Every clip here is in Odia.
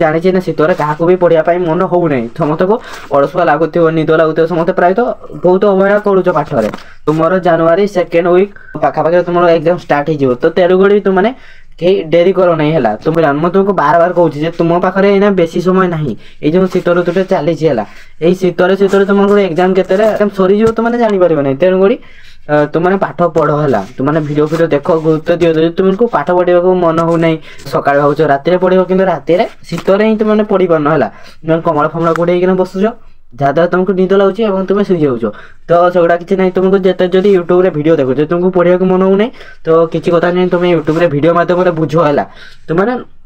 ଜାଣିଛି ନା ଶୀତରେ କାହାକୁ ବି ପଢିବା ପାଇଁ ମନ ହଉନାହିଁ, ସମସ୍ତଙ୍କୁ ଅଳସୁଆ ଲାଗୁଥିବ, ନିଦ ଲାଗୁଥିବ, ସମସ୍ତେ ପ୍ରାୟତଃ ବହୁତ ଅବହେଳା କରୁଛ ପାଠରେ। ତୁମର ଜାନୁଆରୀ 2nd ୱିକ୍ ପାଖାପାଖି ତୁମର ଏକ୍ଜାମ ଷ୍ଟାର୍ଟ ହେଇଯିବ, ତ ତେଣୁକରି ତୁମେ କେହି ଡେରି କର ନାହିଁ ହେଲା। ମୁଁ ତୁମକୁ ବାର କହୁଛି ଯେ ତୁମ ପାଖରେ ଏଇନା ବେଶୀ ସମୟ ନାହିଁ, ଏଇ ଯେଉଁ ଶୀତ ଋତୁଟା ଚାଲିଛି ହେଲା, ଏଇ ଶୀତରେ ତୁମର ଏକ୍ଜାମ କେତେରେ ସରିଯିବ ତୁମେ ଜାଣିପାରିବ ନାହିଁ। ତେଣୁକରି ତୁମେ ପାଠ ପଢ ହେଲା, ତୁମେ ଭିଡ଼ିଓ ଦେଖ, ଗୁରୁତ୍ୱ ଦିଅ। ଯଦି ତୁମକୁ ପାଠ ପଢିବାକୁ ମନ ହଉନାହିଁ, ସକାଳେ ଭାବୁଛ ରାତିରେ ପଢିବ, କିନ୍ତୁ ରାତିରେ ଶୀତରେ ହିଁ ତୁମେ ପଢିପାରୁନ ହେଲା, ତୁମେ କମଳ ଫମଳ ଘୋଡ଼େଇକିନା ବସୁଛ, ଯାହାଦ୍ୱାରା ତୁମକୁ ନିଦ ଲାଗୁଛି ଏବଂ ତୁମେ ଶୋଇଯାଉଛ। ତ ସେଗୁଡ଼ା କିଛି ନାହିଁ। ତୁମକୁ ଯେତେ ଯଦି ୟୁଟ୍ୟୁବରେ ଭିଡ଼ିଓ ଦେଖୁଛ, ତୁମକୁ ପଢ଼ିବାକୁ ମନ ହଉନାହିଁ, ତ କିଛି କଥା ନାହିଁ, ତୁମେ ୟୁଟ୍ୟୁବରେ ଭିଡ଼ିଓ ମାଧ୍ୟମରେ ବୁଝ ହେଲା। ତୁମେ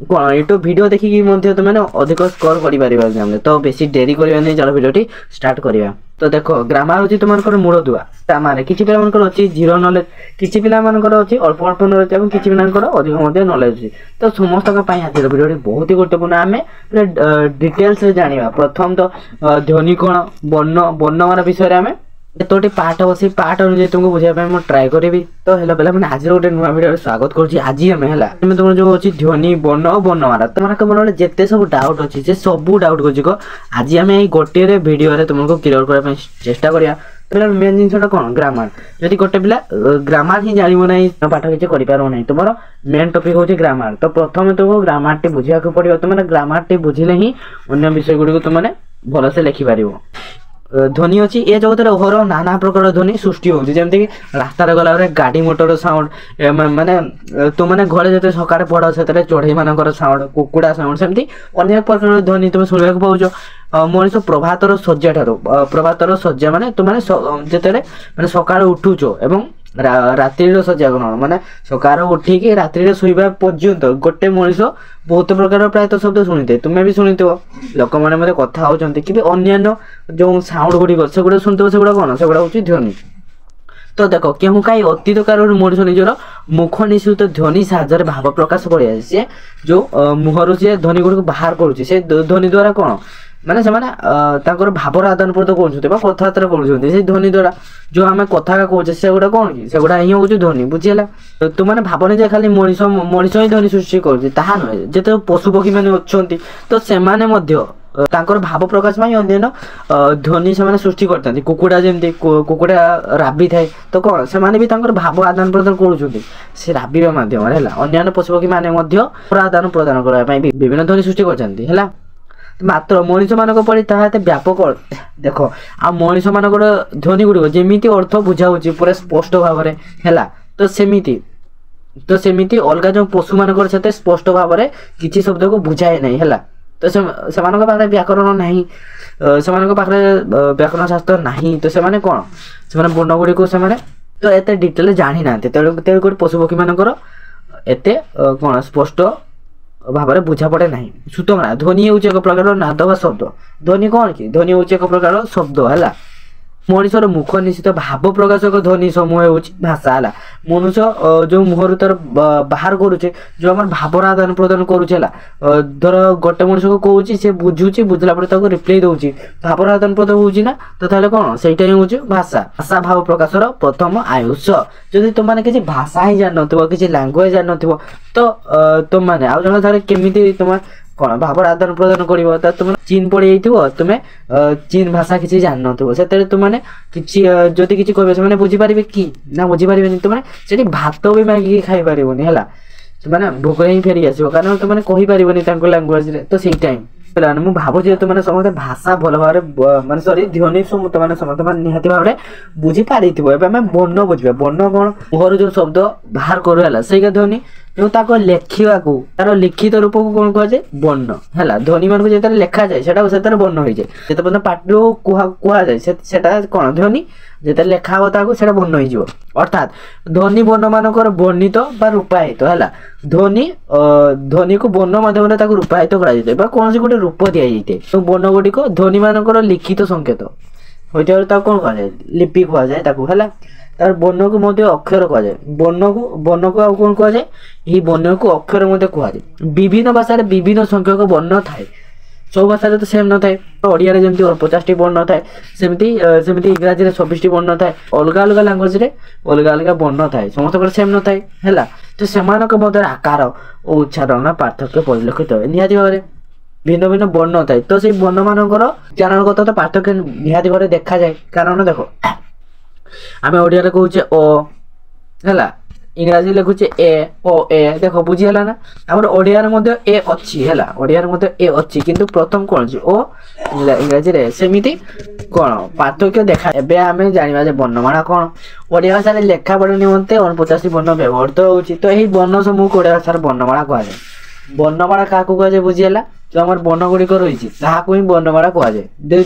କ'ଣ ୟୁଟ୍ୟୁବ ଭିଡ଼ିଓ ଦେଖିକି ମଧ୍ୟ ତୁମେ ଅଧିକ ସ୍କୋର କରିପାରିବ ଏକ୍ଜାମରେ। ତ ବେଶୀ ଡେରି କରିବା ନାହିଁ, ଚାଲ ଭିଡ଼ିଓଟି ଷ୍ଟାର୍ଟ କରିବା। ତ ଦେଖ, ଗ୍ରାମାର ହେଉଛି ତୁମଙ୍କର ମୂଳଦୁଆ। ଗ୍ରାମାରରେ କିଛି ପିଲାମାନଙ୍କର ଅଛି ଜିରୋ ନଲେଜ, କିଛି ପିଲାମାନଙ୍କର ଅଛି ଅଳ୍ପ ଅଳ୍ପ ନଲେଜ ଏବଂ କିଛି ପିଲାଙ୍କର ଅଧିକ ମଧ୍ୟ ନଲେଜ ଅଛି। ତ ସମସ୍ତଙ୍କ ପାଇଁ ଆଜିର ଭିଡ଼ିଓଟି ବହୁତ ହି ଗୁରୁତ୍ୱପୂର୍ଣ୍ଣ। ଆମେ ଡିଟେଲ୍ସରେ ଜାଣିବା। ପ୍ରଥମ ତ ଧ୍ୱନି କ'ଣ, ବର୍ଣ୍ଣମାଳା ବିଷୟରେ ଆମେ ଯେତୋଟି ପାଠ ବସି ପାଠ ଅନୁଯାୟୀ ତୁମକୁ ବୁଝାଇବା ପାଇଁ ମୁଁ ଟ୍ରାଏ କରିବି। ତ ହେଲା ପିଲାମାନେ, ଆଜିର ଗୋଟେ ନୂଆ ଭିଡ଼ିଓରେ ସ୍ୱାଗତ କରୁଛି। ଆଜି ଆମେ ହେଲା ତୁମର ଯେଉଁ ଅଛି ଧ୍ୱନି, ବର୍ଣ୍ଣ ଓ ବର୍ଣ୍ଣମାଳା, ତୁମମାନଙ୍କ ମନରେ ଯେତେ ସବୁ ଡାଉଟ୍ ଅଛି ସେ ସବୁ ଡାଉଟ୍ ଗୁଡିକ ଆଜି ଆମେ ଏଇ ଗୋଟିଏ ଭିଡ଼ିଓରେ ତୁମକୁ କ୍ଲିୟର କରିବା ପାଇଁ ଚେଷ୍ଟା କରିବା। ପିଲାର ମେନ୍ ଜିନିଷଟା କ'ଣ, ଗ୍ରାମାର। ଯଦି ଗୋଟେ ପିଲା ଗ୍ରାମାର ହିଁ ଜାଣିବ ନାହିଁ, ପାଠ କିଛି କରିପାରିବ ନାହିଁ। ତୁମର ମେନ୍ ଟପିକ୍ ହେଉଛି ଗ୍ରାମାର। ତ ପ୍ରଥମେ ତୁମକୁ ଗ୍ରାମାରଟି ବୁଝିବାକୁ ପଡ଼ିବ। ତୁମେ ଗ୍ରାମାରଟି ବୁଝିଲେ ହିଁ ଅନ୍ୟ ବିଷୟ ଗୁଡ଼ିକୁ ତୁମେ ଭଲସେ ଲେଖିପାରିବ। ଧ୍ୱନି ଅଛି, ଏ ଜଗତରେ ଅହରହ ନାନା ପ୍ରକାର ଧ୍ୱନି ସୃଷ୍ଟି ହେଉଛି, ଯେମିତିକି ରାସ୍ତାରେ ଗଲାବେଳେ ଗାଡ଼ି ମଟର ସାଉଣ୍ଡ, ମାନେ ତୁମେ ଘରେ ଯେତେ ସକାଳେ ପଢ଼ ସେଥିରେ ଚଢ଼େଇମାନଙ୍କର ସାଉଣ୍ଡ, କୁକୁଡ଼ା ସାଉଣ୍ଡ, ସେମିତି ଅନେକ ପ୍ରକାର ଧ୍ୱନି ତୁମେ ଶୁଣିବାକୁ ପାଉଛ। ମଣିଷ ପ୍ରଭାତର ଶଯ୍ୟା ଠାରୁ, ପ୍ରଭାତର ଶଯ୍ୟା ମାନେ ତୁମେ ଯେତେବେଳେ ମାନେ ସକାଳୁ ଉଠୁଛ ଏବଂ ରାତ୍ରିର ଶଯ୍ୟା କ'ଣ, ମାନେ ସକାଳୁ ଉଠିକି ରାତ୍ରିରେ ଶୋଇବା ପର୍ଯ୍ୟନ୍ତ ଗୋଟେ ମଣିଷ ବହୁତ ପ୍ରକାର ପ୍ରାୟତଃ ଶବ୍ଦ ଶୁଣିଥାଏ। ତୁମେ ବି ଶୁଣିଥିବ, ଲୋକମାନେ ମଧ୍ୟ କଥା ହେଉଛନ୍ତି, କିନ୍ତୁ ଅନ୍ୟାନ୍ୟ ଯେଉଁ ସାଉଣ୍ଡ ଗୁଡ଼ିକ ସେଗୁଡ଼ା ଶୁଣିଥିବ। ସେଗୁଡ଼ା କ'ଣ, ସେଗୁଡ଼ା ହେଉଛି ଧ୍ୱନି। ତ ଦେଖ, କେଉଁ କାହିଁ ଅତୀତ କାଳରୁ ମଣିଷ ନିଜର ମୁଖ ନିଃସୃତ ଧ୍ୱନି ସାହାଯ୍ୟରେ ଭାବ ପ୍ରକାଶ କରିଆସେ। ସେ ଯେଉଁ ମୁହଁରୁ ସେ ଧ୍ୱନି ଗୁଡ଼ିକୁ ବାହାର କରୁଛି, ସେ ଧ୍ୱନି ଦ୍ୱାରା କ'ଣ, ମାନେ ସେମାନେ ତାଙ୍କର ଭାବର ଆଦାନ ପ୍ରଦାନ କରୁଛନ୍ତି ବା କଥାବାର୍ତ୍ତା କରୁଛନ୍ତି ସେଇ ଧ୍ୱନି ଦ୍ୱାରା। ଯେଉଁ ଆମେ କଥା କହୁଛେ ସେଗୁଡ଼ା କ'ଣ କି, ସେଗୁଡ଼ା ହିଁ ହେଉଛି ଧ୍ୱନି। ବୁଝିହେଲା? ତୁମେ ଭାବନି ଯେ ଖାଲି ମଣିଷ ହିଁ ଧ୍ୱନି ସୃଷ୍ଟି କରୁଛି, ତାହା ନୁହେଁ। ଯେତେ ପଶୁ ପକ୍ଷୀମାନେ ଅଛନ୍ତି ତ ସେମାନେ ମଧ୍ୟ ତାଙ୍କର ଭାବ ପ୍ରକାଶ ପାଇଁ ଅନ୍ୟାନ୍ୟ ଧ୍ୱନି ସେମାନେ ସୃଷ୍ଟି କରିଥାନ୍ତି। କୁକୁଡ଼ା ଯେମିତି କୁକୁଡ଼ା ରାବି ଥାଏ, ତ କ'ଣ ସେମାନେ ବି ତାଙ୍କର ଭାବ ଆଦାନ ପ୍ରଦାନ କରୁଛନ୍ତି ସେ ରାବିବା ମାଧ୍ୟମରେ ହେଲା। ଅନ୍ୟାନ୍ୟ ପଶୁପକ୍ଷୀମାନେ ମଧ୍ୟ ଆଦାନ ପ୍ରଦାନ କରିବା ପାଇଁ ବିଭିନ୍ନ ଧ୍ୱନି ସୃଷ୍ଟି କରିଛନ୍ତି ହେଲା। ମାତ୍ର ମଣିଷମାନଙ୍କ ପରି ତାହା ଏତେ ବ୍ୟାପକ। ଦେଖ, ଆଉ ମଣିଷମାନଙ୍କର ଧ୍ୱନି ଗୁଡ଼ିକ ଯେମିତି ଅର୍ଥ ବୁଝାଉଛି ପୁରା ସ୍ପଷ୍ଟ ଭାବରେ ହେଲା, ତ ସେମିତି ଅଲଗା ଯେଉଁ ପଶୁମାନଙ୍କର ସେତେ ସ୍ପଷ୍ଟ ଭାବରେ କିଛି ଶବ୍ଦକୁ ବୁଝାଏ ନାହିଁ ହେଲା। ତ ସେମାନଙ୍କ ପାଖରେ ବ୍ୟାକରଣ ନାହିଁ, ସେମାନଙ୍କ ପାଖରେ ବ୍ୟାକରଣ ଶାସ୍ତ୍ର ନାହିଁ। ତ ସେମାନେ କ'ଣ, ସେମାନେ ବର୍ଣ୍ଣ ଗୁଡ଼ିକୁ ସେମାନେ ତ ଏତେ ଡିଟେଲରେ ଜାଣିନାହାନ୍ତି। ତେଣୁକରି ପଶୁପକ୍ଷୀମାନଙ୍କର ଏତେ କ'ଣ ସ୍ପଷ୍ଟ ଭାବରେ ବୁଝା ପଡ଼େ ନାହିଁ। ସୁତରାଂ ଧ୍ୱନି ହେଉଛି ଏକ ପ୍ରକାର ନାଦ ବା ଶବ୍ଦ। ଧ୍ୱନି କ'ଣ କି, ଧ୍ୱନି ହେଉଛି ଏକ ପ୍ରକାର ଶବ୍ଦ ହେଲା। ମଣିଷର ମୁଖ ନିଶ୍ଚିତ ଭାବ ପ୍ରକାଶକ ଧ୍ୱନି ସମୂହ ହେଉଛି ଭାଷା ହେଲା। ମନୁଷ୍ୟ ଯେଉଁ ମୁହଁରୁ ତାର ବାହାର କରୁଛେ, ଯେଉଁ ଆମର ଭାବର ଆଦାନ ପ୍ରଦାନ କରୁଛେ ହେଲା। ଧର ଗୋଟେ ମଣିଷକୁ କହୁଛି, ସେ ବୁଝୁଛି, ବୁଝିଲା ପରେ ତାକୁ ରିପ୍ଲାଇ ଦେଉଛି, ଭାବର ଆଦାନ ପ୍ରଦାନ ହେଉଛି ନା। ତ ତାହେଲେ କ'ଣ, ସେଇଟା ହିଁ ହେଉଛି ଭାଷା। ଭାଷା ଭାବ ପ୍ରକାଶର ପ୍ରଥମ ଆୟୁଷ। ଯଦି ତୁମମାନେ କିଛି ଭାଷା ହିଁ ଜାଣିନଥିବ, କିଛି ଲାଙ୍ଗୁଏଜ ଜାଣିନଥିବ, ତ ତୁମମାନେ ଆଉ ଜଣେ ଥରେ କେମିତି ତୁମେ କ'ଣ ଭାବର ଆଦାନ ପ୍ରଦାନ କରିବ? ତ ତୁମେ ଚୀନ ପଡ଼ିଯାଇଥିବ, ତୁମେ ଚୀନ ଭାଷା କିଛି ଜାଣିନଥିବ, ସେତେବେଳେ ତୁମେ କିଛି ଯଦି କିଛି କହିବେ ସେମାନେ ବୁଝିପାରିବେ କି ନା? ବୁଝିପାରିବେନି। ତୁମେ ସେଠି ଭାତ ବି ମାଗିକି ଖାଇପାରିବନି ହେଲା। ତୁମେ ଭୋକରେ ହିଁ ଫେରି ଆସିବ, କାରଣ ତୁମେ କହିପାରିବନି ତାଙ୍କ ଲାଙ୍ଗୁଏଜରେ। ତ ସେଇ ଟାଇମ୍ ମୁଁ ଭାବୁଛି ତୁମେ ସମସ୍ତେ ଭାଷା ଭଲ ଭାବରେ ମାନେ ଧ୍ୱନି ତୁମେ ସମସ୍ତେ ନିହାତି ଭାବରେ ବୁଝିପାରିଥିବ। ଏବେ ଆମେ ବର୍ଣ୍ଣ ବୁଝିବା। ବର୍ଣ୍ଣ କ'ଣ, ମୁହଁରୁ ଯେଉଁ ଶବ୍ଦ ବାହାର କରୁ ହେଲା, ସେଇଟା ଧ୍ୱନି। ଯେଉଁ ତାକୁ ଲେଖିବାକୁ ତାର ଲିଖିତ ରୂପକୁ କ'ଣ କୁହାଯାଏ, ବର୍ଣ୍ଣ ହେଲା। ଧ୍ୱନିମାନଙ୍କୁ ଯେତେବେଳେ ଲେଖାଯାଏ ସେଟା ସେଥିରେ ବର୍ଣ୍ଣ ହୋଇଯାଏ। ଯେତେ ପର୍ଯ୍ୟନ୍ତ ପାଟିରୁ କୁହାଯାଏ ସେଟା କ'ଣ ଧ୍ୱନି, ଯେତେବେଳେ ଲେଖା ହେବ ତାକୁ ସେଟା ବର୍ଣ୍ଣ ହେଇଯିବ। ଅର୍ଥାତ୍ ଧ୍ୱନି ବର୍ଣ୍ଣମାନଙ୍କର ବର୍ଣ୍ଣିତ ବା ରୂପାୟିତ ହେଲା। ଧ୍ୱନିକୁ ବର୍ଣ୍ଣ ମାଧ୍ୟମରେ ତାକୁ ରୂପାୟିତ କରାଯାଇଥାଏ ବା କୌଣସି ଗୋଟେ ରୂପ ଦିଆଯାଇଥାଏ। ଯେଉଁ ବର୍ଣ୍ଣ ଗୁଡ଼ିକ ଧ୍ୱନିମାନଙ୍କର ଲିଖିତ ସଂକେତ ହୋଇଥିବାରୁ ତାକୁ କ'ଣ କୁହାଯାଏ, ଲିପି କୁହାଯାଏ ତାକୁ ହେଲା। ତାର ବର୍ଣ୍ଣକୁ ମଧ୍ୟ ଅକ୍ଷର କୁହାଯାଏ। ବର୍ଣ୍ଣକୁ ଆଉ କ'ଣ କୁହାଯାଏ, ଏହି ବର୍ଣ୍ଣକୁ ଅକ୍ଷର ମଧ୍ୟ କୁହାଯାଏ। ବିଭିନ୍ନ ଭାଷାରେ ବିଭିନ୍ନ ସଂଖ୍ୟକ ବର୍ଣ୍ଣ ଥାଏ। ସବୁ ଭାଷାରେ ତ ସେମ୍ ନଥାଏ। ଓଡ଼ିଆରେ ଯେମିତି 50ଟି ବର୍ଣ୍ଣ ଥାଏ, ସେମିତି ଇଂରାଜୀରେ 26ଟି ବର୍ଣ୍ଣ ଥାଏ। ଅଲଗା ଅଲଗା ଲାଙ୍ଗୁଏଜରେ ଅଲଗା ଅଲଗା ବର୍ଣ୍ଣ ଥାଏ, ସମସ୍ତଙ୍କର ସେମ୍ ନଥାଏ ହେଲା। ତ ସେମାନଙ୍କ ମଧ୍ୟରେ ଆକାର ଓ ଉଚ୍ଚାରଣ ପାର୍ଥକ୍ୟ ପରିଲକ୍ଷିତ ହୁଏ ନିହାତି ଭାବରେ। ভিন্ন ভিন্ন বর্ণ থাকে তো সেই বর্ণ মানଙ୍କର ଉଚ୍ଚାରଣଗତ ତ ପାର୍ଥକ୍ୟ ନିହାତି ଭାବରେ ଦେଖାଯାଏ କାରଣ ଦେଖ ଆମେ ଓଡ଼ିଆରେ କହୁଛେ ଅ ହେଲା ଇଂରାଜୀ ଲେଖୁଛେ ଏ ଓ ଏ ଦେଖ ବୁଝି ହେଲା ନା ଆମର ଓଡ଼ିଆରେ ମଧ୍ୟ ଏ ଅଛି ହେଲା ଓଡ଼ିଆରେ ମଧ୍ୟ ଏ ଅଛି କିନ୍ତୁ ପ୍ରଥମ କ'ଣ ଅଛି ଓ ଇଂରାଜୀରେ ସେମିତି କ'ଣ ପାର୍ଥକ୍ୟ ଦେଖା ଏବେ ଆମେ ଜାଣିବା ଯେ ବର୍ଣ୍ଣମାଳା କ'ଣ ଓଡ଼ିଆ ଭାଷାରେ ଲେଖାପଢ଼ା ନିମନ୍ତେ 49ଟି ବର୍ଣ୍ଣ ବ୍ୟବହୃତ ହେଉଛି ତ ଏହି ବର୍ଣ୍ଣ ସମୂହକୁ ଓଡ଼ିଆ ଭାଷାର ବର୍ଣ୍ଣମାଳା କୁହାଯାଏ ବର୍ଣ୍ଣମାଳା କାହାକୁ କୁହାଯାଏ ବୁଝି ହେଲା ଯୋଉ ଆମର ବର୍ଣ୍ଣ ଗୁଡ଼ିକ ରହିଛି ତାହାକୁ ହିଁ ବର୍ଣ୍ଣମାଳା କୁହାଯାଏ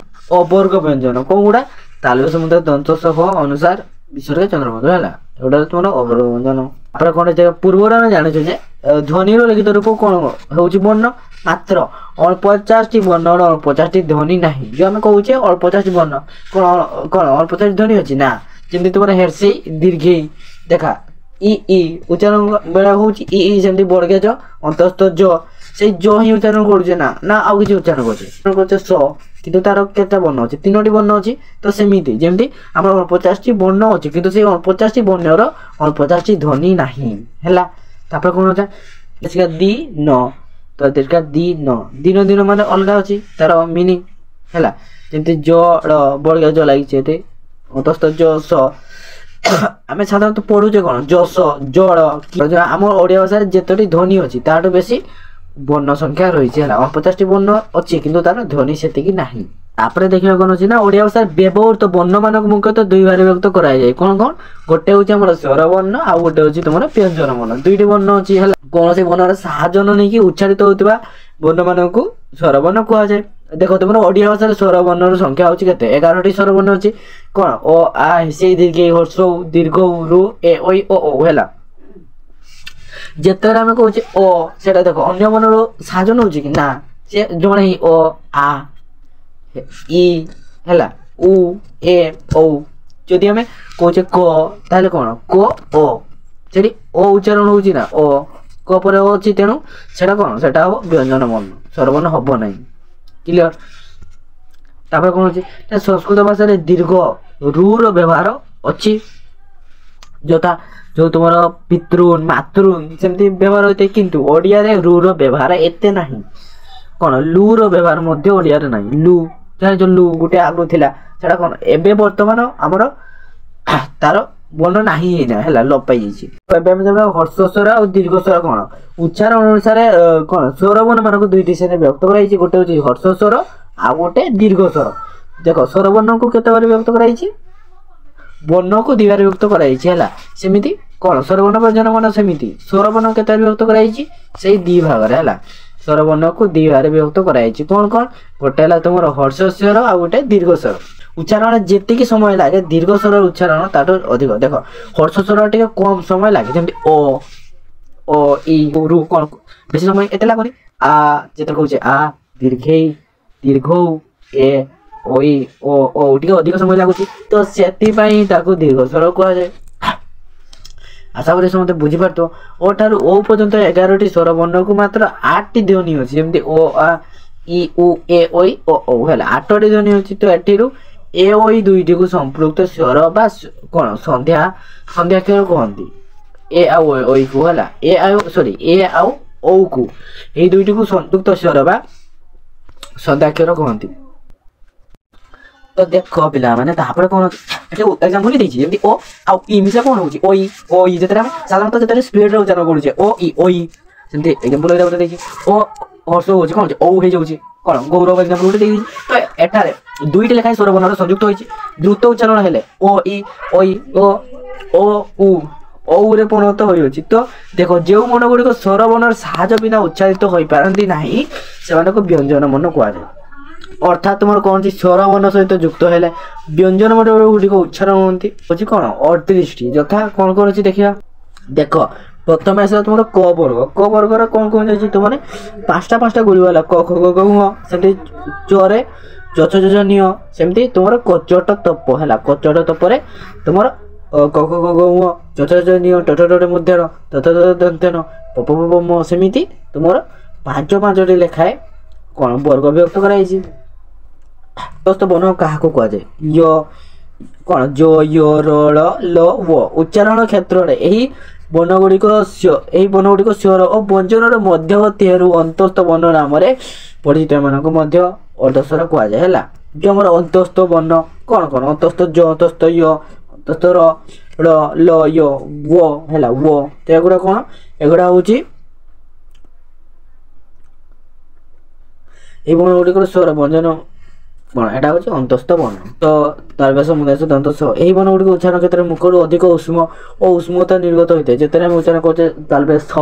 ଅବର୍ଗ ବ୍ୟଞ୍ଜନ କୋଉଗୁଡ଼ା ତାଲବ୍ୟ ସମୁଦ୍ର ଦନ୍ତ ସହ ଅନୁସାର ବିସର୍ଗ ଚନ୍ଦ୍ରମନ୍ତ୍ର ହେଲା ଏଗୁଡ଼ା ତୁମର ଅବର୍ଗ ବ୍ୟଞ୍ଜନ ତାପରେ କ'ଣ ପୂର୍ବରୁ ଆମେ ଜାଣିଛୁ ଯେ ଧ୍ୱନିର ଲିଖିତ ରୂପ କ'ଣ ହେଉଛି ବର୍ଣ୍ଣ ମାତ୍ର 49ଟି ବର୍ଣ୍ଣର 50ଟି ଧ୍ୱନି ନାହିଁ ଯୋଉ ଆମେ କହୁଛେ 50ଟି ବର୍ଣ୍ଣ କ'ଣ 50ଟି ଧ୍ୱନି ଅଛି ନା ଯେମିତି ତୁମର ହେର୍ଷେଇ ଦୀର୍ଘେଇ ଦେଖା ଇ ଇ ଉଚ୍ଚାରଣ ବେଳେ ହେଉଛି ଇ ଇ ସେମିତି ବର୍ଗେ ଜ ଅନ୍ତସ୍ଥ ଜ ସେଇ ଜ ହିଁ ଉଚ୍ଚାରଣ କରୁଛେ ନା ନା ଆଉ କିଛି ଉଚ୍ଚାରଣ କରୁଛେ ସ କିନ୍ତୁ ତାର କେତେ ବର୍ଣ୍ଣ ଅଛି 3ଟି ବର୍ଣ୍ଣ ଅଛି ତ ସେମିତି ଯେମିତି ଆମର 50ଟି ବର୍ଣ୍ଣ ଅଛି କିନ୍ତୁ ସେଇ 50ଟି ବର୍ଣ୍ଣର 50ଟି ଧ୍ୱନି ନାହିଁ ହେଲା ତାପରେ କ'ଣ ଅଛି ଦି ନ ତ ଦିନ ଦିନ ମାନେ ଅଲଗା ଅଛି ତାର ମିନିଂ ହେଲା ଯେମିତି ଜ ଳ ବର୍ଗା ଜ ଲାଗିଛି ଏତେ ଅନ୍ତସ୍ଥ ଜ ସ ଆମେ ସାଧାରଣତଃ ପଢୁଛେ କ'ଣ ଯଶ ଜଳ ଆମ ଓଡ଼ିଆ ଭାଷାରେ ଯେତୋଟି ଧ୍ୱନି ଅଛି ତାଠୁ ବେଶୀ ବର୍ଣ୍ଣ ସଂଖ୍ୟା ରହିଛି ହେଲା 50ଟି ବର୍ଣ୍ଣ ଅଛି କିନ୍ତୁ ତାର ଧ୍ୱନି ସେତିକି ନାହିଁ ତାପରେ ଦେଖିବା କ'ଣ ଅଛି ନା ଓଡ଼ିଆ ଭାଷାରେ ବ୍ୟବହୃତ ବର୍ଣ୍ଣମାନଙ୍କୁ ମୁଖ୍ୟତଃ ଦୁଇ ଭାଗରେ ବିଭକ୍ତ କରାଯାଏ କ'ଣ ଗୋଟେ ହେଉଛି ଆମର ସ୍ୱର ବର୍ଣ୍ଣ ଆଉ ଗୋଟେ ହେଉଛି ତୁମର ବ୍ୟଞ୍ଜନ ବର୍ଣ୍ଣ ଦୁଇଟି ବର୍ଣ୍ଣ ଅଛି ହେଲା କୌଣସି ବର୍ଣ୍ଣର ସାହାଯ୍ୟ ନ ନେଇକି ଉଚ୍ଚାରିତ ହେଉଥିବା ବର୍ଣ୍ଣମାନଙ୍କୁ ସ୍ୱର ବର୍ଣ୍ଣ କୁହାଯାଏ ଦେଖ ତୁମର ଓଡ଼ିଆ ଭାଷାରେ ସ୍ୱର ବର୍ଣ୍ଣର ସଂଖ୍ୟା ହେଉଛି କେତେ 11ଟି ସ୍ୱର ବର୍ଣ୍ଣ ଅଛି କ'ଣ ଓ ଆ ସେଇ ଦୀର୍ଘ ହର୍ଷ ଦୀର୍ଘ ରୁ ଏ ଓଇ ଓ ଓ ହେଲା ଯେତେବେଳେ ଆମେ କହୁଛେ ଓ ସେଟା ଦେଖ ଅନ୍ୟ ବର୍ଣ୍ଣର ସାହାଯ୍ୟ ନେଉଛି କି ନା ସେ ଜଣେ ହିଁ ଓ ଆ ଇ ହେଲା ଉ ଏ ଓ ଯଦି ଆମେ କହୁଛେ କ ତାହେଲେ କ'ଣ କ ଓ ସେଠି ଓ ଉଚ୍ଚାରଣ ହେଉଛି ନା ଓ କ ପରେ ଓ ଅଛି ତେଣୁ ସେଟା କ'ଣ ସେଟା ହବ ବ୍ୟଞ୍ଜନ ବର୍ଣ୍ଣ ସ୍ୱରବର୍ଣ୍ଣ ହବ ନାହିଁ କ୍ଲିୟର ତାପରେ କ'ଣ ଅଛି ସଂସ୍କୃତ ଭାଷାରେ ଦୀର୍ଘ ରୁର ବ୍ୟବହାର ଅଛି ଯଥା ଯୋଉ ତୁମର ପିତୃନ୍ ମାତୃନ୍ ସେମିତି ବ୍ୟବହାର ହୋଇଥାଏ କିନ୍ତୁ ଓଡ଼ିଆରେ ରୁର ବ୍ୟବହାର ଏତେ ନାହିଁ କ'ଣ ଲୁର ବ୍ୟବହାର ମଧ୍ୟ ଓଡ଼ିଆରେ ନାହିଁ ଲୁ ଜାଣିଛ ଲୁ ଗୋଟେ ଆଗରୁ ଥିଲା ସେଟା କ'ଣ ଏବେ ବର୍ତ୍ତମାନ ଆମର ତାର ବର୍ଣ୍ଣ ନାହିଁ ହେଇନା ହେଲା ଲୋପ ପାଇଯାଇଛି ଏବେ ଆମେ ଜାଣିବା ହର୍ଷ ସ୍ୱର ଆଉ ଦୀର୍ଘ ସ୍ୱର କ'ଣ ଉଚ୍ଚାରଣ ଅନୁସାରେ କ'ଣ ସ୍ୱର ବର୍ଣ୍ଣ ମାନଙ୍କୁ ଦୁଇଟି ଶ୍ରେଣୀରେ ବିଭକ୍ତ କରାଯାଇଛି ଗୋଟେ ହେଉଛି ହର୍ଷ ସ୍ୱର ଆଉ ଗୋଟେ ଦୀର୍ଘ ସ୍ୱର ଦେଖ ସ୍ୱର ବର୍ଣ୍ଣକୁ କେତେ ଭାବରେ ବିଭକ୍ତ କରାଯାଇଛି ବର୍ଣ୍ଣକୁ ଦୁଇ ଭାବରେ ବିଭକ୍ତ କରାଯାଇଛି ହେଲା ସେମିତି କ'ଣ ସ୍ୱରବର୍ଣ୍ଣ ବ୍ୟଞ୍ଜନ ବର୍ଣ୍ଣ ସେମିତି ସ୍ୱରବର୍ଣ୍ଣ କେତେ ବିଭକ୍ତ କରାଯାଇଛି ସେଇ ଦୁଇ ଭାଗରେ ହେଲା ସ୍ୱରବର୍ଣ୍ଣକୁ ଦୁଇ ଭାଗରେ ବିଭକ୍ତ କରାଯାଇଛି କ'ଣ ଗୋଟେ ହେଲା ତୁମର ହର୍ଷ ସ୍ୱର ଆଉ ଗୋଟେ ଦୀର୍ଘ ସ୍ୱର ଉଚ୍ଚାରଣ ଯେତିକି ସମୟ ଲାଗେ ଦୀର୍ଘ ସ୍ୱରର ଉଚ୍ଚାରଣ ତାଠୁ ଅଧିକ ଦେଖ ହର୍ଷ ସ୍ୱର ଟିକେ କମ୍ ସମୟ ଲାଗେ ଯେମିତି ଓ ଓ ଇ ରୁ କ'ଣ ବେଶୀ ସମୟ ଏତେ ଲାଗୁନି ଆ ଯେତେ କହୁଛେ ଆ ଦୀର୍ଘେଇ ଦୀର୍ଘ ଏ ଓଇ ଓ ଓ ଟିକେ ଅଧିକ ସମୟ ଲାଗୁଛି ତ ସେଥିପାଇଁ ତାକୁ ଦୀର୍ଘ ସ୍ୱର କୁହାଯାଏ ଆଶା କରି ସମସ୍ତେ ବୁଝିପାରୁଥିବ ଓ ଠାରୁ ଓ ପର୍ଯ୍ୟନ୍ତ 11ଟି ସ୍ୱର ବର୍ଣ୍ଣକୁ ମାତ୍ର 8ଟି ଧ୍ୱନି ଅଛି ଯେମିତି ଓ ଆ ଇ ଉ ଏ ଓଇ ଓ ଓ ହେଲା 8ଟି ଧ୍ୱନି ଅଛି ତ ଏଠିରୁ ଏ ଓଇ ଦୁଇଟିକୁ ସମ୍ପୃକ୍ତ ସ୍ୱର ବା କ'ଣ ସନ୍ଧ୍ୟାକ୍ଷର କୁହନ୍ତି ଏ ଆଉ ଓଇକୁ ହେଲା ଏ ଆଉ ଓକୁ ଏଇ ଦୁଇଟିକୁ ସମ୍ପୃକ୍ତ ସ୍ୱର ବା ସନ୍ଧ୍ୟାକ୍ଷର କୁହନ୍ତି ତ ଦେଖ ପିଲାମାନେ ତାପରେ କ'ଣ ଏଠି ଏକ୍ସାମ୍ପଲ ଦେଇଛି ଯେମିତି ଓ ଆଉ ଇ ମିଶା କ'ଣ ହେଉଛି ଓ ଇ ଯେତେବେଳେ ଆମେ ସାଧାରଣତଃ ଯେତେବେଳେ ସ୍ପିଡରେ ଉଚ୍ଚାରଣ କରୁଛେ ଓ ଇ ସେମିତି ଏକ୍ସାମ୍ପଲ ଏଇଟା ଗୋଟେ ଦେଇଛି ଓ ହର୍ଷ ହେଉଛି କ'ଣ ହେଉଛି ଓ ହେଇଯାଉଛି କ'ଣ ଗୌରବ ଏକ୍ସାମ୍ପଲ ଗୋଟେ ଦେଇଛି ତ ଏଠାରେ ଦୁଇଟି ଲେଖାଏଁ ସ୍ୱର ବର୍ଣ୍ଣର ସଂଯୁକ୍ତ ହୋଇଛି ଦ୍ରୁତ ଉଚ୍ଚାରଣ ହେଲେ ଓ ଇ ଓ ଉ ଔରେ ପରିଣତ ହୋଇଅଛି ତ ଦେଖ ଯେଉଁ ବର୍ଣ୍ଣ ଗୁଡ଼ିକ ସ୍ୱର ବର୍ଣ୍ଣର ସାହାଯ୍ୟ ବିନା ଉଚ୍ଚାରିତ ହୋଇପାରନ୍ତି ନାହିଁ ସେମାନଙ୍କୁ ବ୍ୟଞ୍ଜନ ବର୍ଣ୍ଣ କୁହାଯାଏ ଅର୍ଥାତ୍ ତୁମର କ'ଣ ଅଛି ସ୍ୱର ବର୍ଣ୍ଣ ସହିତ ଯୁକ୍ତ ହେଲେ ବ୍ୟଞ୍ଜନ ବର୍ଣ୍ଣ ଗୁଡ଼ିକ ଉଚ୍ଚାରଣ ହୁଅନ୍ତି ଅଛି କ'ଣ 38ଟି ଯଥା କ'ଣ କ'ଣ ଅଛି ଦେଖିବା ଦେଖ ପ୍ରଥମେ ଆସିଲା ତୁମର କ ବର୍ଗର କ'ଣ କ'ଣ ଅଛି ତୁମର ପାଞ୍ଚଟା ଗୁଳିବ ହେଲା କ ଖ ଗ ଘ ସେମିତି ଚରେ ଚଛ ଚଛ ନିଅ ସେମିତି ତୁମର କଚଟ ତପ ହେଲା କଚଟ ତପରେ ତୁମର କ ଖ ଗ ଘ ଚଛ ଚଛ ନିଅ ଟ ଟ ମଧ୍ୟର ତତ ଦନ୍ତନ ପପ ପପ ମ ସେମିତି ତୁମର ପାଞ୍ଚଟି ଲେଖାଏ କ'ଣ ବର୍ଗ ବିଭକ୍ତ କରାଯାଇଛି ବର୍ଣ୍ଣ କାହାକୁ କୁହାଯାଏ ୟ କ'ଣ ଜ ୟ ର ଳ ଲ ୱ ଉଚ୍ଚାରଣ କ୍ଷେତ୍ରରେ ଏହି ବର୍ଣ୍ଣଗୁଡ଼ିକ ଏହି ବର୍ଣ୍ଣଗୁଡ଼ିକ ସ୍ୱର ଓ ବ୍ୟଞ୍ଜନର ମଧ୍ୟବର୍ତ୍ତୀ ହେରୁ ଅନ୍ତସ୍ଥ ବର୍ଣ୍ଣ ନାମରେ ପରିଚିତ। ଏମାନଙ୍କୁ ମଧ୍ୟ ଅର୍ଦ୍ଧସ୍ୱର କୁହାଯାଏ ହେଲା। ଯେଉଁ ଆମର ଅନ୍ତସ୍ଥ ବର୍ଣ୍ଣ କ'ଣ କ'ଣ? ଅନ୍ତସ୍ଥ ଜ, ଅନ୍ତସ୍ଥ ୟ, ଅନ୍ତସ୍ଥ ର, ଳ, ଲ, ୟ, ୱ ହେଲା ୱ। ତ ଏଗୁଡ଼ା କ'ଣ? ଏଗୁଡ଼ା ହେଉଛି এই বর্ণগুলির স্বর ব্যঞ্জন বর্ণ, এটা হচ্ছে অন্তস্থ বর্ণ। তো তালবেশ মুদাস দন্ত স, এই বর্ণগুলিক উচ্চারণ ক্ষেত্রে মুখর অধিক উষ্ম ও উষ্মতা নির্গত হইଥାଏ। যেতে আমি উচ্চারণ করছে তালবেশ স,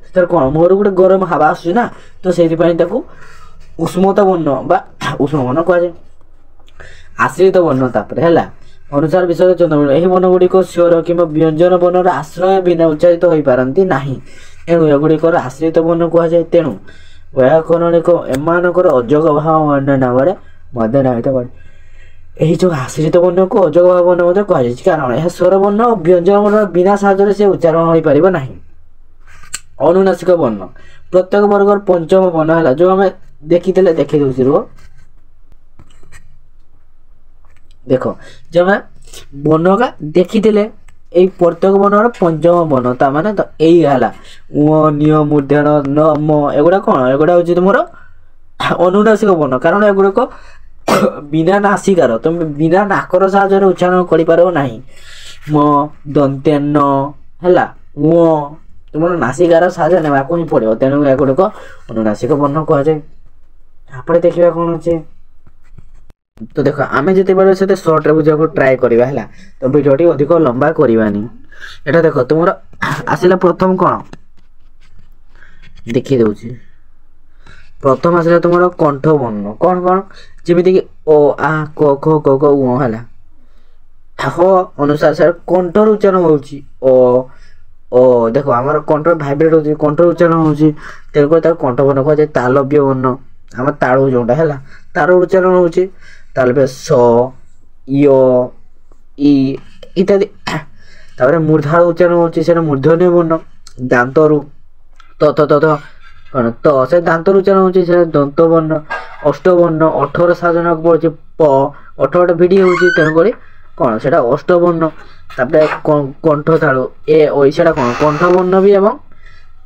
সেটার কোণ মুহଁରୁ ଗୋଟେ ଗରମ ହାବା ଆସୁଛି ନା, ତ ସେଇଥିପାଇଁ ତାକୁ ଉଷ୍ମତା ବର୍ଣ୍ଣ ବା ଉଷ୍ମ ବର୍ଣ୍ଣ କୁହାଯାଏ। ଆଶ୍ରିତ ବର୍ଣ୍ଣ ତାପରେ ହେଲା ଅନୁସାର ବିଷୟରେ ଚନ୍ଦ୍ରବର୍ଣ୍ଣ, ଏହି ବର୍ଣ୍ଣଗୁଡ଼ିକ ସ୍ୱର କିମ୍ବା ବ୍ୟଞ୍ଜନ ବର୍ଣ୍ଣର ଆଶ୍ରୟ ବିନା ଉଚ୍ଚାରିତ ହୋଇପାରନ୍ତି ନାହିଁ, ଏଣୁ ଏଗୁଡ଼ିକର ଆଶ୍ରିତ ବର୍ଣ୍ଣ କୁହାଯାଏ। ତେଣୁ ବ୍ୟାକରଣିକ ଏମାନଙ୍କର ଅଯୋଗ ଭାବ ବର୍ଣ୍ଣ ନାମରେ ମଧ୍ୟ ନାମିତ କରେ। ଏହି ଯେଉଁ ଆଶ୍ରିତ ବର୍ଣ୍ଣକୁ ଅଯୋଗ ଭାବ ବର୍ଣ୍ଣ ମଧ୍ୟ କୁହାଯାଇଛି, କାରଣ ଏହା ସ୍ୱର ବର୍ଣ୍ଣ ଓ ବ୍ୟଞ୍ଜନ ବର୍ଣ୍ଣର ବିନା ସାହାଯ୍ୟରେ ସେ ଉଚ୍ଚାରଣ ହୋଇପାରିବ ନାହିଁ। ଅନୁନାସିକ ବର୍ଣ୍ଣ ପ୍ରତ୍ୟେକ ବର୍ଗର ପଞ୍ଚମ ବର୍ଣ୍ଣ ହେଲା, ଯେଉଁ ଆମେ ଦେଖିଥିଲେ ଦେଖେଇ ଦେଉଛି ରୁହ ଦେଖ, ଯେଉଁ ଆମେ ବର୍ଣ୍ଣକା ଦେଖିଥିଲେ এই প্রত্যেক বর্ণর পঞ্চম বর্ণ, তার মানে তো এই ହେଲା উ, নিয়, মূর্ধন্য, ন, ম, এগুলা କ'ଣ? এগুলা হচ্ছে তোমার অনুনাসিক বর্ণ, কারণ এগুড়িক বিনা নাসিকার, তুমি বিনা নাকর সাহায্যে উচ্চারণ করিপার ନାହିଁ। ম, দন্তেন্ন ହେଲା উ, তোমার নাসিকার সাহায্য নেବାକୁ ହିଁ ପଡ଼ିବ, ତେଣୁ ଏଗୁଡ଼ିକ ଅନୁନାସିକ ବର୍ଣ୍ଣ କୁହାଯାଏ। ତାପରେ ଦେଖିବା କ'ଣ ଅଛି। তো দেখো আমি যেতেবেলে সেটা সর্টরে বুঝাকে ট্রাই করিবা হেলা, তো ভিডিওটি অধিক লম্বা করিবানি। এটা দেখো তোমার আসিলা প্রথম কোন দেখি দেউছি। প্রথম আসিলা তোমার কণ্ঠ বর্ণ, কোন কোন যেমিতি কি ও, আ, ক, খ, গ, ঘ, উ হেলা। হ অনুসারে স্যার কণ্ঠর উচ্চারণ হচ্ছে ও, ও দেখো আমার কণ্ঠর ভাইব্রেট হচ্ছে, কণ্ঠর উচ্চারণ হচ্ছে, তেমনি তার কণ্ঠ বর্ণ কুহাযাଏ তালব্য বর্ণ। আমার তাড়ু যোটা হেলা, তার উচ্চারণ হচ্ছে তালবে স, ইয়, ই ইত্যাদি। তারপরে মূর্ধার উচ্চারণ হচ্ছে সেটা মূর্ধন্য বর্ণ। দান্তরু তথ তথ କ'ଣ ତ, ସେ ଦାନ୍ତର ଉଚ୍ଚାରଣ ହଉଛି ସେଟା ଦନ୍ତ ବର୍ଣ୍ଣ। ଅଷ୍ଟବର୍ଣ୍ଣ ଅଠର ସାଜନକୁ ପଡୁଛି ପ, ଅଠରଟା ଭିଡି ହଉଛି, ତେଣୁକରି କ'ଣ ସେଟା ଅଷ୍ଟବର୍ଣ୍ଣ। ତାପରେ କଣ୍ଠ ତାଳୁ ଏ, ଓ ସେଟା କ'ଣ କଣ୍ଠ ବର୍ଣ୍ଣ ବି ଏବଂ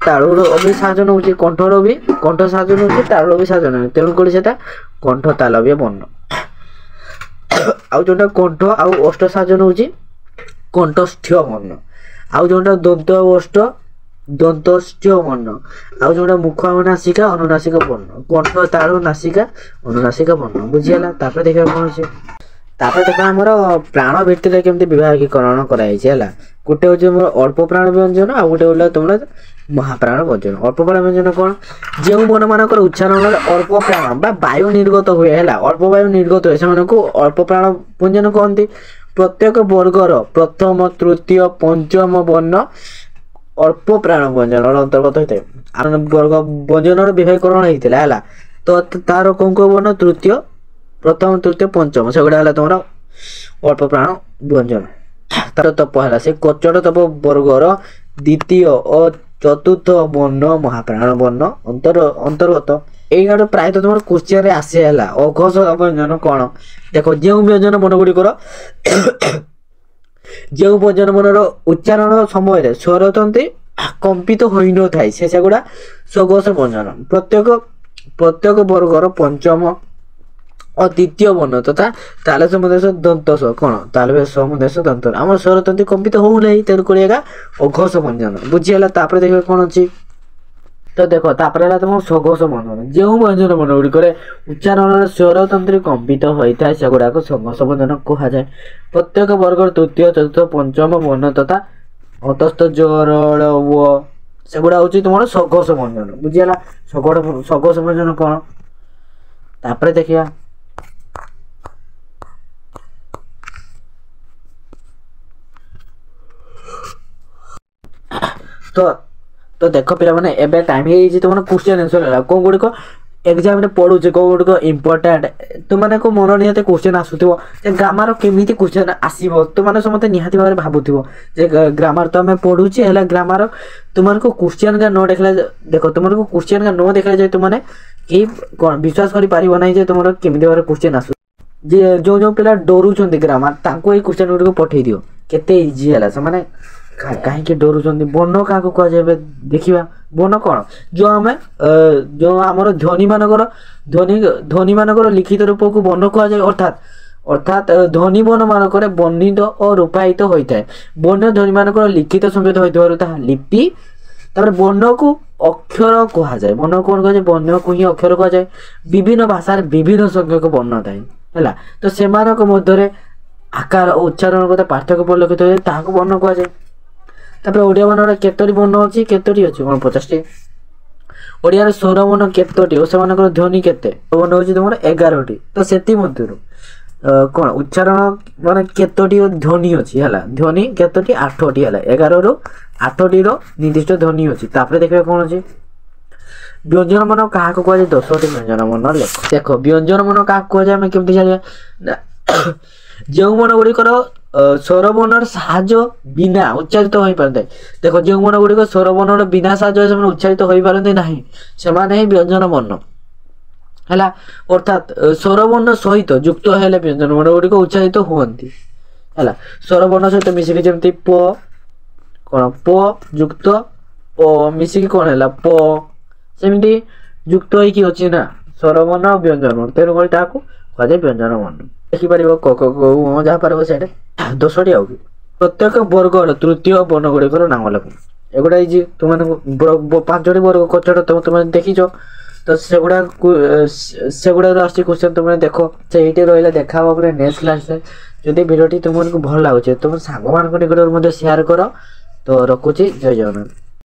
ତାଳୁର ବି ସାଜନ ହଉଛି, କଣ୍ଠର ବି କଣ୍ଠ ସାଜନ ହଉଛି, ତାଳୁର ବି ସାଜନ ହଉଛି, ତେଣୁକରି ସେଟା କଣ୍ଠ ତାଲବ୍ୟ ବର୍ଣ୍ଣ। ଆଉ ଯୋଉଟା କଣ୍ଠ ଆଉ ଅଷ୍ଟ ସାଜନ ହଉଛି କଣ୍ଠସ୍ଥ ବର୍ଣ୍ଣ। ଆଉ ଯୋଉଟା ଦନ୍ତ ଆଉ ଅଷ୍ଟ ଦନ୍ତସ୍ଥ ବର୍ଣ୍ଣ। ଆଉ ଯୋଉଟା ମୁଖ ଆଉ ନାସିକା ଅନୁନାସିକ ବର୍ଣ୍ଣ। କଣ୍ଠ ତାଳୁ ନାସିକା ଅନୁନାସିକ ବର୍ଣ୍ଣ, ବୁଝିଗଲା। ତାପରେ ଦେଖିବା କ'ଣ ଅଛି। ତାପରେ ଦେଖ ଆମର ପ୍ରାଣ ଭିତ୍ତିରେ କେମିତି ବିଭାଗୀକରଣ କରାଯାଇଛି ହେଲା। ଗୋଟେ ହଉଛି ଆମର ଅଳ୍ପ ପ୍ରାଣ ବ୍ୟଞ୍ଜନ, ଆଉ ଗୋଟେ ହେଲା ତମର ମହାପ୍ରାଣ ବ୍ୟଞ୍ଜନ। ଅଳ୍ପ ପ୍ରାଣ ବ୍ୟଞ୍ଜନ କ'ଣ? ଯେଉଁ ବର୍ଣ୍ଣମାନଙ୍କର ଉଚ୍ଚାରଣରେ ଅଳ୍ପ ପ୍ରାଣ ବା ବାୟୁ ନିର୍ଗତ ହୁଏ ହେଲା, ଅଳ୍ପ ବାୟୁ ନିର୍ଗତ ହୁଏ, ସେମାନଙ୍କୁ ଅଳ୍ପ ପ୍ରାଣ ବ୍ୟଞ୍ଜନ କହନ୍ତି। ପ୍ରତ୍ୟେକ ବର୍ଗର ପ୍ରଥମ, ତୃତୀୟ, ପଞ୍ଚମ ବର୍ଣ୍ଣ ଅଳ୍ପ ପ୍ରାଣ ବ୍ୟଞ୍ଜନର ଅନ୍ତର୍ଗତ ହୋଇଥାଏ। ବର୍ଗ ବ୍ୟଞ୍ଜନର ବିଭାଗୀକରଣ ହେଇଥିଲା ହେଲା, ତ ତାର କୋଉ କୋଉ ବର୍ଣ୍ଣ? ତୃତୀୟ, ପ୍ରଥମ, ତୃତୀୟ, ପଞ୍ଚମ, ସେଗୁଡ଼ା ହେଲା ତମର ଅଳ୍ପ ପ୍ରାଣ ବ୍ୟଞ୍ଜନ। ତାର ତପ ହେଲା ସେ କଚଟ ତପ ବର୍ଗର ଦ୍ୱିତୀୟ ଓ ଚତୁର୍ଥ ବର୍ଣ୍ଣ ମହାପ୍ରାଣ ବର୍ଣ୍ଣ ଅନ୍ତର୍ଗତ। ଏଇଟା ପ୍ରାୟତଃ ତମର କୋଶ୍ଚିନ୍ରେ ଆସେ ହେଲା। ଅଘୋଷ ବ୍ୟଞ୍ଜନ କ'ଣ? ଦେଖ ଯେଉଁ ବ୍ୟଞ୍ଜନ ବର୍ଣ୍ଣ ଗୁଡ଼ିକର ଯେଉଁ ବ୍ୟଞ୍ଜନ ବର୍ଣ୍ଣର ଉଚ୍ଚାରଣ ସମୟରେ ସ୍ୱରତନ୍ତ୍ରୀ କମ୍ପିତ ହୋଇନଥାଏ ସେଗୁଡ଼ା ସଘୋଷ ବ୍ୟଞ୍ଜନ। ପ୍ରତ୍ୟେକ ବର୍ଗର ପଞ୍ଚମ ଓ ଦ୍ୱିତୀୟ ବର୍ଣ୍ଣ ତଥା ତାଲବେଶ ମୁଦେଶ ଦନ୍ତସ କ'ଣ? ତାଲବେଶ ମୁଦେଶ ଦନ୍ତ ଆମର ସ୍ୱରତନ୍ତ୍ରୀ କମ୍ପିତ ହଉନାହିଁ, ତେଣୁକରି ଏକା ଅଘୋଷ ବ୍ୟଞ୍ଜନ, ବୁଝିଗଲା। ତାପରେ ଦେଖିବା କ'ଣ ଅଛି। ତ ଦେଖ ତାପରେ ହେଲା ତମ ସଘୋଷ ବ୍ୟଞ୍ଜନ। ଯେଉଁ ବ୍ୟଞ୍ଜନ ବର୍ଣ୍ଣ ଗୁଡ଼ିକରେ ଉଚ୍ଚାରଣରେ ସ୍ୱରତନ୍ତ୍ରୀ କମ୍ପିତ ହୋଇଥାଏ ସେଗୁଡ଼ାକ ସଘୋଷ ବ୍ୟଞ୍ଜନ କୁହାଯାଏ। ପ୍ରତ୍ୟେକ ବର୍ଗର ତୃତୀୟ, ଚତୁର୍ଥ, ପଞ୍ଚମ ବର୍ଣ୍ଣ ତଥା ଅନ୍ତସ୍ଥ ଜର ଓ ସେଗୁଡ଼ା ହେଉଛି ତୁମର ସଘୋଷ ବ୍ୟଞ୍ଜନ, ବୁଝିଗଲା। ସଘୋଷ ବ୍ୟଞ୍ଜନ କ'ଣ? ତାପରେ ଦେଖିବା। ତ ଦେଖ ପିଲାମାନେ ଏବେ ଟାଇମ୍ ହେଇଯାଇଛି ତୁମର କ୍ୱେଶ୍ଚିନ୍ ଆନ୍ସର୍ ହେଲା। କେଉଁ ଗୁଡ଼ିକ ଏକ୍ଜାମ୍ରେ ପଢ଼ୁଛି, କେଉଁ ଗୁଡ଼ିକ ଇମ୍ପୋର୍ଟାଣ୍ଟ, ତୁମମାନଙ୍କୁ ମନ ନିହାତି କ୍ୱେଶ୍ଚିନ୍ ଆସୁଥିବ ଯେ ଗ୍ରାମାର କେମିତି କ୍ୱେଶ୍ଚିନ୍ ଆସିବ। ତୁମମାନେ ସମସ୍ତେ ନିହାତି ଭାବରେ ଭାବୁଥିବ ଯେ ଗ୍ରାମାର ତ ଆମେ ପଢ଼ୁଛେ ହେଲେ ଗ୍ରାମାର ତୁମମାନଙ୍କୁ କ୍ୱେଶ୍ଚିନ୍ ନ ଦେଖିଲେ, ଦେଖ ତୁମମାନଙ୍କୁ କ୍ୱେଶ୍ଚିନ୍ ନ ଦେଖିଲେ ଯେ ତୁମମାନେ କେହି କ'ଣ ବିଶ୍ୱାସ କରିପାରିବ ନାହିଁ ଯେ ତୁମର କେମିତି ଭାବରେ କ୍ୱେଶ୍ଚିନ୍ ଆସୁ। ଯେ ଯେଉଁ ପିଲା ଡରୁଛନ୍ତି ଗ୍ରାମାର ତାଙ୍କୁ ଏଇ କ୍ୱେଶ୍ଚିନ୍ ଗୁଡ଼ିକୁ ପଠେଇ ଦିଅ, କେତେ ଇଜି ହେଲା। ସେମାନେ କାହିଁକି ଡରୁଛନ୍ତି? ବର୍ଣ୍ଣ କାହାକୁ କୁହାଯାଏ ଏବେ ଦେଖିବା। ବର୍ଣ୍ଣ କ'ଣ? ଯୋଉ ଆମର ଧ୍ୱନି ମାନଙ୍କର ଲିଖିତ ରୂପକୁ ବର୍ଣ୍ଣ କୁହାଯାଏ। ଅର୍ଥାତ୍ ଧ୍ୱନି ବର୍ଣ୍ଣ ମାନଙ୍କରେ ବର୍ଣ୍ଣିତ ଓ ରୂପାୟିତ ହୋଇଥାଏ। ବର୍ଣ୍ଣ ଧ୍ୱନି ମାନଙ୍କର ଲିଖିତ ସଂକେତ ହୋଇଥିବାରୁ ତାହା ଲିପି। ତାପରେ ବର୍ଣ୍ଣକୁ ଅକ୍ଷର କୁହାଯାଏ। ବର୍ଣ୍ଣକୁ କ'ଣ କୁହାଯାଏ? ବର୍ଣ୍ଣକୁ ହିଁ ଅକ୍ଷର କୁହାଯାଏ। ବିଭିନ୍ନ ଭାଷାରେ ବିଭିନ୍ନ ସଂଖ୍ୟକ ବର୍ଣ୍ଣ ଥାଏ ହେଲା। ତ ସେମାନଙ୍କ ମଧ୍ୟରେ ଆକାର ଓ ଉଚ୍ଚାରଣ କଥା ପାର୍ଥକ୍ୟ ପରିଲକ୍ଷିତ ହୁଏ, ତାହାକୁ ବର୍ଣ୍ଣ କୁହାଯାଏ। ତାପରେ ଓଡ଼ିଆ ବର୍ଣ୍ଣରେ କେତୋଟି ବର୍ଣ୍ଣ ଅଛି? କେତୋଟି ଅଛି? 49ଟି। ଓଡ଼ିଆର ସ୍ୱର ବର୍ଣ୍ଣ କେତୋଟି ଓ ସେମାନଙ୍କର ଧ୍ୱନି କେତେ? ବର୍ଣ୍ଣ ହେଉଛି ତମର 11ଟି। ତ ସେଥିମଧ୍ୟରୁ କ'ଣ ଉଚ୍ଚାରଣ ମାନେ କେତୋଟି ଧ୍ୱନି ଅଛି ହେଲା? ଧ୍ୱନି କେତୋଟି? 8ଟି ହେଲା। 11ରୁ 8ଟିର ନିର୍ଦ୍ଦିଷ୍ଟ ଧ୍ୱନି ଅଛି। ତାପରେ ଦେଖିବା କ'ଣ ଅଛି? ବ୍ୟଞ୍ଜନ ବର୍ଣ୍ଣ କାହାକୁ କୁହାଯାଏ? 10ଟି ବ୍ୟଞ୍ଜନ ବର୍ଣ୍ଣ ଲେଖ। ଦେଖ ବ୍ୟଞ୍ଜନ ବର୍ଣ୍ଣ କାହାକୁ କୁହାଯାଏ ଆମେ କେମିତି ଜାଣିବା? ଯେଉଁ ବର୍ଣ୍ଣ ଗୁଡ଼ିକର ସ୍ୱର ବର୍ଣ୍ଣର ସାହାଯ୍ୟ ବିନା ଉଚ୍ଚାରିତ ହୋଇପାରିଥାଏ। ଦେଖ ଯେଉଁ ବର୍ଣ୍ଣ ଗୁଡ଼ିକ ସ୍ୱର ବର୍ଣ୍ଣର ବିନା ସାହାଯ୍ୟ ସେମାନେ ଉଚ୍ଚାରିତ ହୋଇପାରନ୍ତି ନାହିଁ, ସେମାନେ ହିଁ ବ୍ୟଞ୍ଜନ ବର୍ଣ୍ଣ ହେଲା। ଅର୍ଥାତ୍ ସ୍ୱର ବର୍ଣ୍ଣ ସହିତ ଯୁକ୍ତ ହେଲେ ବ୍ୟଞ୍ଜନ ବର୍ଣ୍ଣ ଗୁଡ଼ିକ ଉଚ୍ଚାରିତ ହୁଅନ୍ତି ହେଲା। ସ୍ୱର ବର୍ଣ୍ଣ ସହିତ ମିଶିକି ଯେମିତି ପ କ'ଣ ପ ଯୁକ୍ତ ପ ମିଶିକି କ'ଣ ହେଲା ପ, ସେମିତି ଯୁକ୍ତ ହେଇକି ଅଛି ନା ସ୍ୱର ବର୍ଣ୍ଣ ଆଉ ବ୍ୟଞ୍ଜନ ବର୍ଣ୍ଣ, ତେଣୁକରି ତାହାକୁ କୁହାଯାଏ ବ୍ୟଞ୍ଜନ ବର୍ଣ୍ଣ। ଦେଖିପାରିବ କ କ ଗ ଯାହା ପାରିବ ସେଇଟା 10ଟି। ଆଉ ପ୍ରତ୍ୟେକ ବର୍ଗର ତୃତୀୟ ବର୍ଣ୍ଣ ଗୁଡ଼ିକର ନାମ ଲେଖ। ଏଗୁଡ଼ା ହେଇଛି ତୁମମାନଙ୍କୁ 5ଟି ବର୍ଗ କଚଡ଼ ତମେ ଦେଖିଛ। ତ ସେଗୁଡ଼ାରୁ ଆସୁଛି କ୍ୱେଶ୍ଚନ୍, ତୁମେ ଦେଖ। ସେଇଠି ରହିଲେ ଦେଖା ହବ ପରେ ନେକ୍ସଟ କ୍ଲାସରେ। ଯଦି ଭିଡ଼ିଓଟି ତୁମମାନଙ୍କୁ ଭଲ ଲାଗୁଛି ତୁମ ସାଙ୍ଗମାନଙ୍କ ନିକଟରେ ମଧ୍ୟ ସେୟାର କର। ତ ରଖୁଛି, ଜୟ ଜଗନ୍ନାଥ।